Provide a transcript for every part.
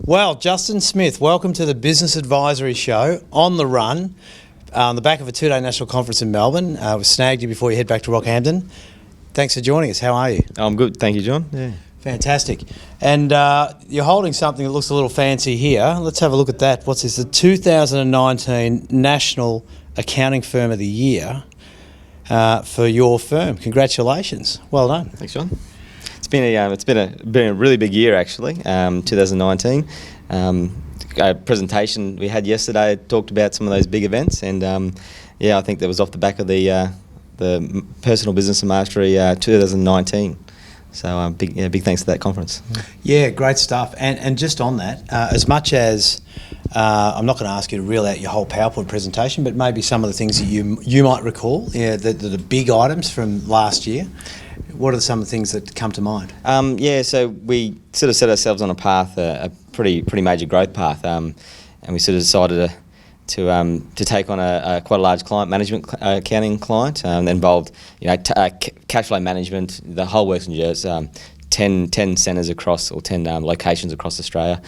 Well, Justin Smith, welcome to the Business Advisory Show on the run, on the back of a two-day national conference in Melbourne. We snagged you before you head back to Rockhampton. Thanks for joining us. How are you? I'm good, thank you, John. Yeah. Fantastic. And you're holding something that looks a little fancy here. Let's have a look at that. What's this? The 2019 National Accounting Firm of the Year for your firm. Congratulations. Well done. Thanks, John. It's been a really big year actually. 2019. A presentation we had yesterday talked about some of those big events, and I think that was off the back of the Personal Business and Mastery 2019. So big thanks to that conference. Yeah, great stuff. And just on that, as much as I'm not going to ask you to reel out your whole PowerPoint presentation, but maybe some of the things that you might recall, the big items from last year. What are some of the things that come to mind? So we sort of set ourselves on a path, a pretty major growth path, and we sort of decided to take on quite a large client management accounting client that involved cash flow management, the whole works and years, 10 centres across, or 10 locations across Australia.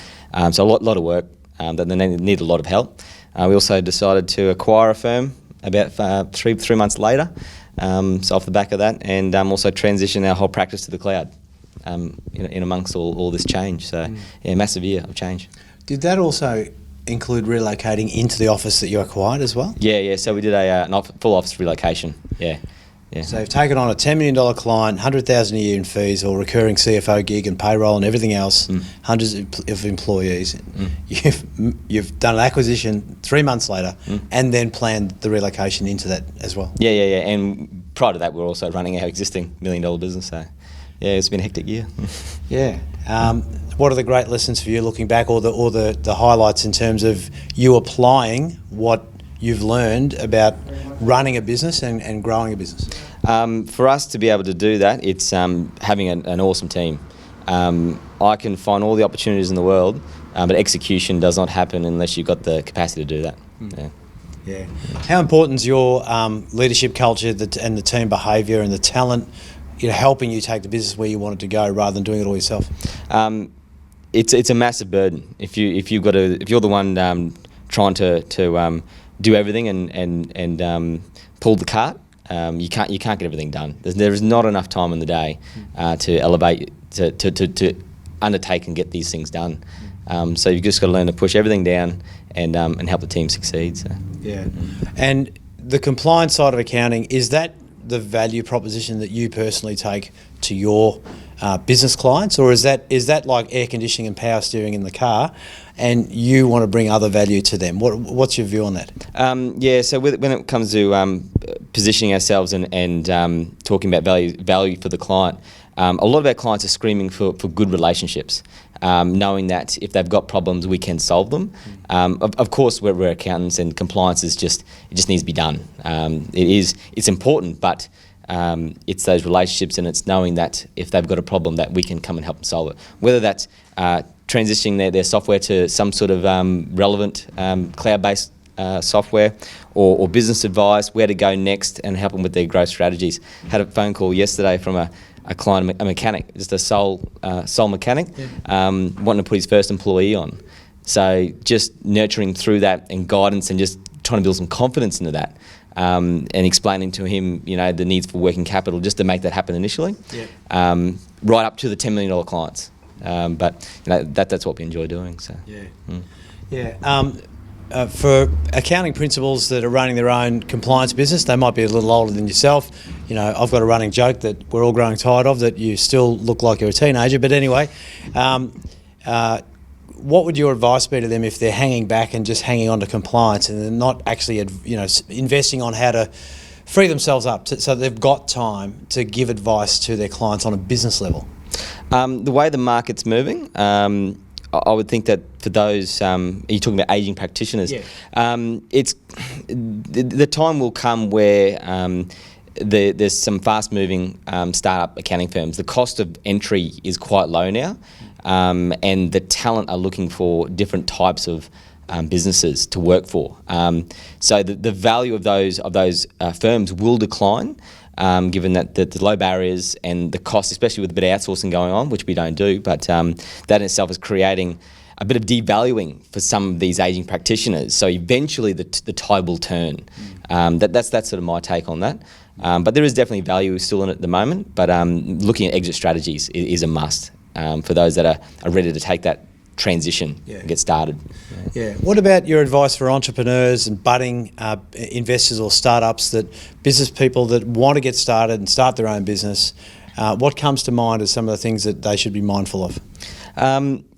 So a lot of work that they needed a lot of help. We also decided to acquire a firm about three months later. So off the back of that, and also transition our whole practice to the cloud in amongst all this change. So massive year of change. Did that also include relocating into the office that you acquired as well? Yeah. So we did a full office relocation. Yeah. So you've taken on a $10 million client, $100,000 a year in fees, or recurring CFO gig and payroll and everything else, hundreds of employees. You've done an acquisition 3 months later, and then planned the relocation into that as well. Yeah. And prior to that, we were also running our existing $1 million business. So it's been a hectic year. Yeah. What are the great lessons for you looking back, or the highlights in terms of you applying what you've learned about running a business and growing a business? For us to be able to do that, it's having an awesome team. I can find all the opportunities in the world, but execution does not happen unless you've got the capacity to do that. Yeah. How important is your leadership culture and the team behaviour and the talent, helping you take the business where you want it to go rather than doing it all yourself? It's a massive burden. If you're the one trying to do everything and pull the cart, you can't get everything done. There is not enough time in the day to elevate, to undertake and get these things done. So you've just got to learn to push everything down and help the team succeed. So. Yeah. And the compliance side of accounting, is that the value proposition that you personally take to your business clients, or is that like air conditioning and power steering in the car, and you want to bring other value to them? What's your view on that? So when it comes to positioning ourselves and talking about value for the client, a lot of our clients are screaming for good relationships, knowing that if they've got problems, we can solve them. Of course, we're accountants, and compliance it just needs to be done. It's important, but it's those relationships, and it's knowing that if they've got a problem, that we can come and help them solve it. Whether that's transitioning their software to some sort of relevant cloud-based software, or business advice, where to go next, and help them with their growth strategies. Had a phone call yesterday from a client, a mechanic, just a sole mechanic, wanting to put his first employee on. So just nurturing through that and guidance, and just trying to build some confidence into that. And explaining to him, the needs for working capital, just to make that happen initially, right up to the $10 million clients. But that's what we enjoy doing. So for accounting principals that are running their own compliance business, they might be a little older than yourself. I've got a running joke that we're all growing tired of, that you still look like you're a teenager. But anyway, what would your advice be to them if they're hanging back and just hanging on to compliance, and they're not actually, investing on how to free themselves up so they've got time to give advice to their clients on a business level? The way the market's moving, I would think that for those, you're talking about ageing practitioners, it's the time will come where there's some fast-moving startup accounting firms. The cost of entry is quite low now, and the talent are looking for different types of businesses to work for. So the value of those firms will decline, given that the low barriers and the cost, especially with a bit of outsourcing going on, which we don't do, but that in itself is creating a bit of devaluing for some of these ageing practitioners. So eventually the tide will turn. That's sort of my take on that. But there is definitely value still in it at the moment, but looking at exit strategies is a must for those that are ready to take that transition and get started. Yeah. What about your advice for entrepreneurs and budding investors or startups, that business people that want to get started and start their own business? What comes to mind as some of the things that they should be mindful of?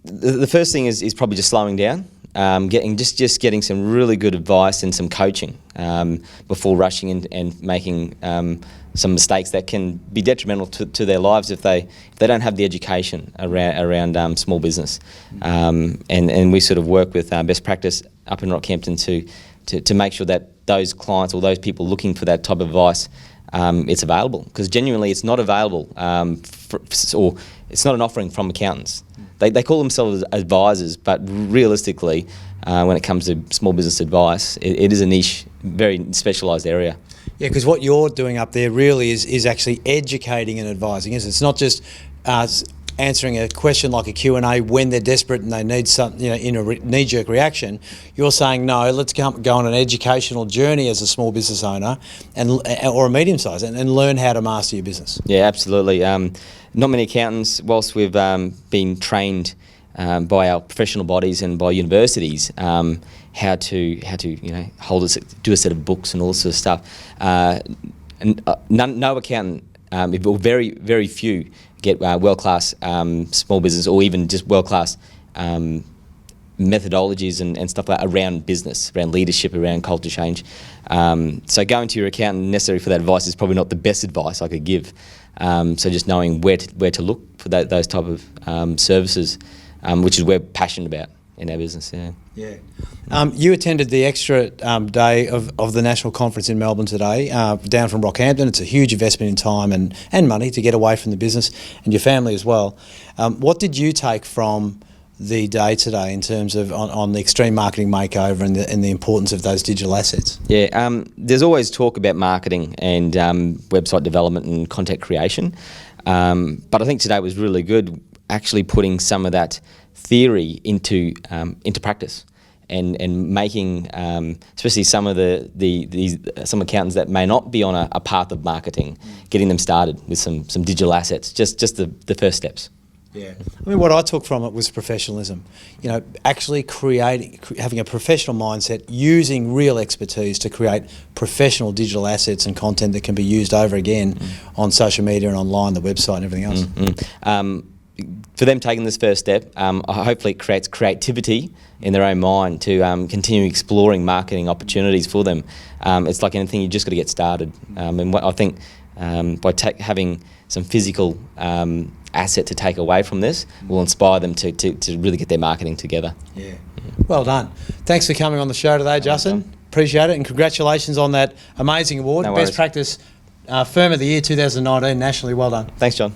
The first thing is probably just slowing down, getting some really good advice and some coaching before rushing in and making some mistakes that can be detrimental to their lives if they don't have the education around small business. And we sort of work with best practice up in Rockhampton to make sure that those clients or those people looking for that type of advice, it's available, because genuinely it's not available or it's not an offering from accountants. They call themselves advisors, but realistically, when it comes to small business advice, it is a niche, very specialised area. Yeah, because what you're doing up there really is actually educating and advising. It's not just answering a question like a Q&A when they're desperate and they need something, in a knee-jerk reaction. You're saying, no, let's go on an educational journey as a small business owner or a medium-sized and learn how to master your business. Yeah, absolutely. Not many accountants, whilst we've been trained by our professional bodies and by universities, how to do a set of books and all this sort of stuff. No accountant, or very, very few, get world-class small business or even just world-class methodologies and stuff like that around business, around leadership, around culture change. So going to your accountant necessarily for that advice is probably not the best advice I could give. So just knowing where to look for those type of services, which is we're passionate about in our business. Yeah. You attended the extra day of the national conference in Melbourne today, down from Rockhampton. It's a huge investment in time and money to get away from the business and your family as well. What did you take from the day today in terms of on the extreme marketing makeover and the importance of those digital assets? Yeah, there's always talk about marketing and website development and content creation, but I think today was really good, actually putting some of that theory into practice and making especially some of some accountants that may not be on a path of marketing, getting them started with some digital assets, just the first steps. Yeah, I mean, what I took from it was professionalism. Actually having a professional mindset, using real expertise to create professional digital assets and content that can be used over again on social media and online, the website and everything else. For them taking this first step, hopefully it creates creativity in their own mind to continue exploring marketing opportunities for them. It's like anything, you just got to get started. And what I think by having some physical asset to take away from this will inspire them to really get their marketing together. Yeah. Well done. Thanks for coming on the show today, Justin. Appreciate it, and congratulations on that amazing award. No worries. Best Practice Firm of the Year 2019 nationally. Well done. Thanks, John.